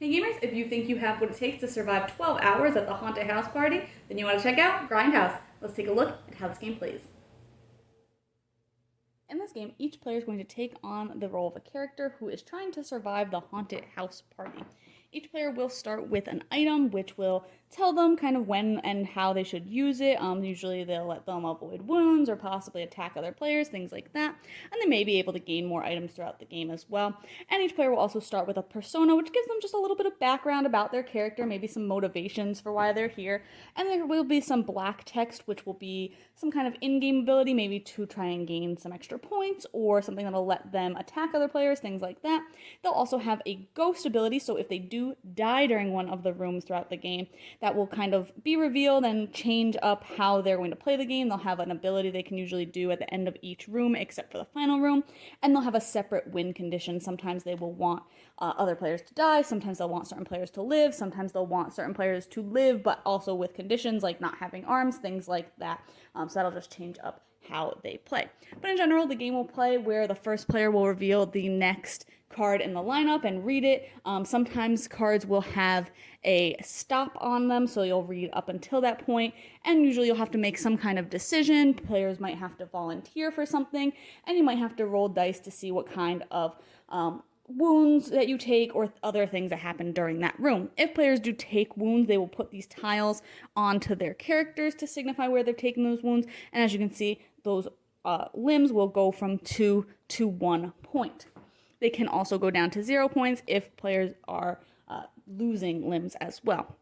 Hey gamers, if you think you have what it takes to survive 12 hours at the haunted house party, then you want to check out Grindhouse. Let's take a look at how this game plays. In this game, each player is going to take on the role of a character who is trying to survive the haunted house party. Each player will start with an item which will tell them kind of when and how they should use it. Usually they'll let them avoid wounds or possibly attack other players, things like that. And they may be able to gain more items throughout the game as well. And each player will also start with a persona, which gives them just a little bit of background about their character, maybe some motivations for why they're here. And there will be some black text, which will be some kind of in-game ability, maybe to try and gain some extra points or something that'll let them attack other players, things like that. They'll also have a ghost ability, so if they do die during one of the rooms throughout the game, that will kind of be revealed and change up how they're going to play the game. They'll have an ability they can usually do at the end of each room, except for the final room, and they'll have a separate win condition. Sometimes they will want other players to die, sometimes they'll want certain players to live, sometimes they'll want certain players to live, but also with conditions like not having arms, things like that. So that'll just change up how they play. But in general, the game will play where the first player will reveal the next card in the lineup and read it. Sometimes cards will have a stop on them, so you'll read up until that point, and usually you'll have to make some kind of decision. Players might have to volunteer for something, and you might have to roll dice to see what kind of wounds that you take or other things that happen during that room. If players do take wounds, they will put these tiles onto their characters to signify where they've taken those wounds, and as you can see, those limbs will go from 2 to 1 point. They can also go down to 0 points if players are losing limbs as well.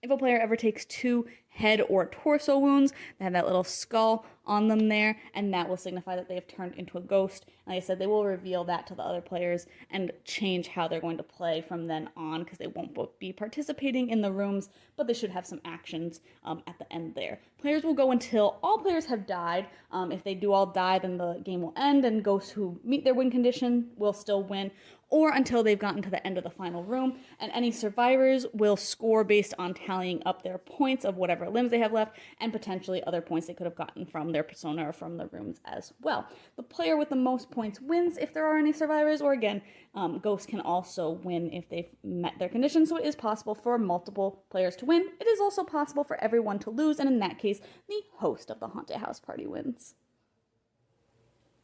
If a player ever takes 2 head or torso wounds, they have that little skull on them there, and that will signify that they have turned into a ghost. Like I said, they will reveal that to the other players and change how they're going to play from then on, because they won't be participating in the rooms, but they should have some actions at the end there. Players will go until all players have died. If they do all die, then the game will end, and ghosts who meet their win condition will still win, or until they've gotten to the end of the final room, and any survivors will score based on tallying up their points of whatever limbs they have left, and potentially other points they could have gotten from their persona or from the rooms as well. The player with the most points wins if there are any survivors, or again, ghosts can also win if they've met their conditions, so it is possible for multiple players to win. It is also possible for everyone to lose, and in that case, the host of the haunted house party wins.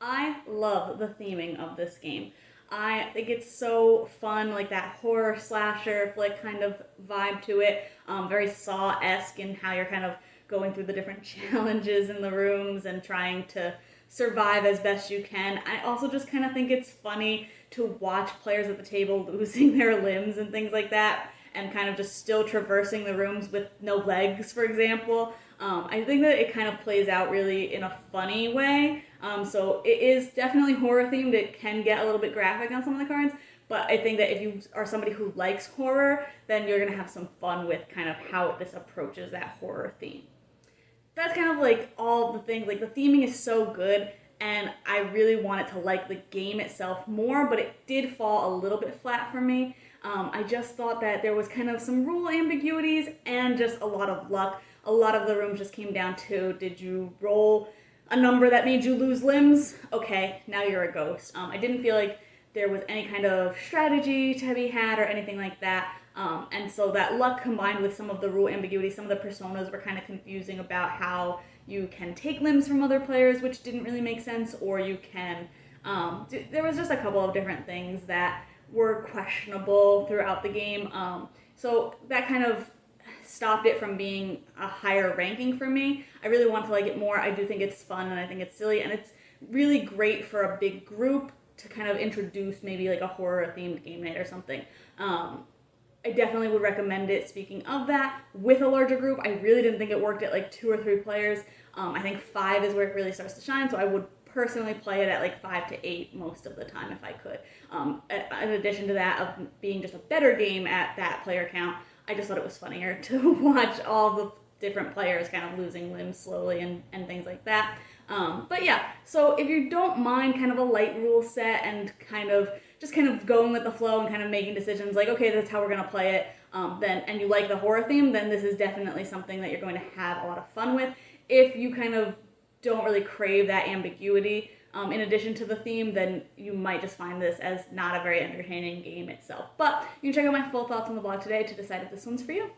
I love the theming of this game. I think it's so fun, like that horror slasher flick kind of vibe to it. Very Saw-esque in how you're kind of going through the different challenges in the rooms and trying to survive as best you can. I also just kind of think it's funny to watch players at the table losing their limbs and things like that, and kind of just still traversing the rooms with no legs, for example. I think that it kind of plays out really in a funny way. So it is definitely horror themed. It can get a little bit graphic on some of the cards, but I think that if you are somebody who likes horror, then you're going to have some fun with kind of how this approaches that horror theme. That's kind of like all the things. Like the theming is so good, and I really wanted to like the game itself more, but it did fall a little bit flat for me. I just thought that there was kind of some rule ambiguities and just a lot of luck. A lot of the rooms just came down to, did you roll a number that made you lose limbs? Okay, now you're a ghost. I didn't feel like there was any kind of strategy to be had or anything like that. And so that luck combined with some of the rule ambiguity, some of the personas were kind of confusing about how you can take limbs from other players, which didn't really make sense, or you can, there was just a couple of different things that were questionable throughout the game. So that kind of stopped it from being a higher ranking for me. I really want to like it more. I do think it's fun and I think it's silly, and it's really great for a big group to kind of introduce maybe like a horror themed game night or something. I definitely would recommend it. Speaking of that, with a larger group, I really didn't think it worked at like 2 or 3 players. I think 5 is where it really starts to shine, so I would personally play it at like 5 to 8 most of the time if I could. In addition to that, of being just a better game at that player count, I just thought it was funnier to watch all the different players kind of losing limbs slowly and things like that. But yeah, so if you don't mind kind of a light rule set and kind of going with the flow and kind of making decisions like, okay, that's how we're gonna play it, then and you like the horror theme, then this is definitely something that you're going to have a lot of fun with. If you kind of don't really crave that ambiguity, in addition to the theme, then you might just find this as not a very entertaining game itself. But you can check out my full thoughts on the blog today to decide if this one's for you.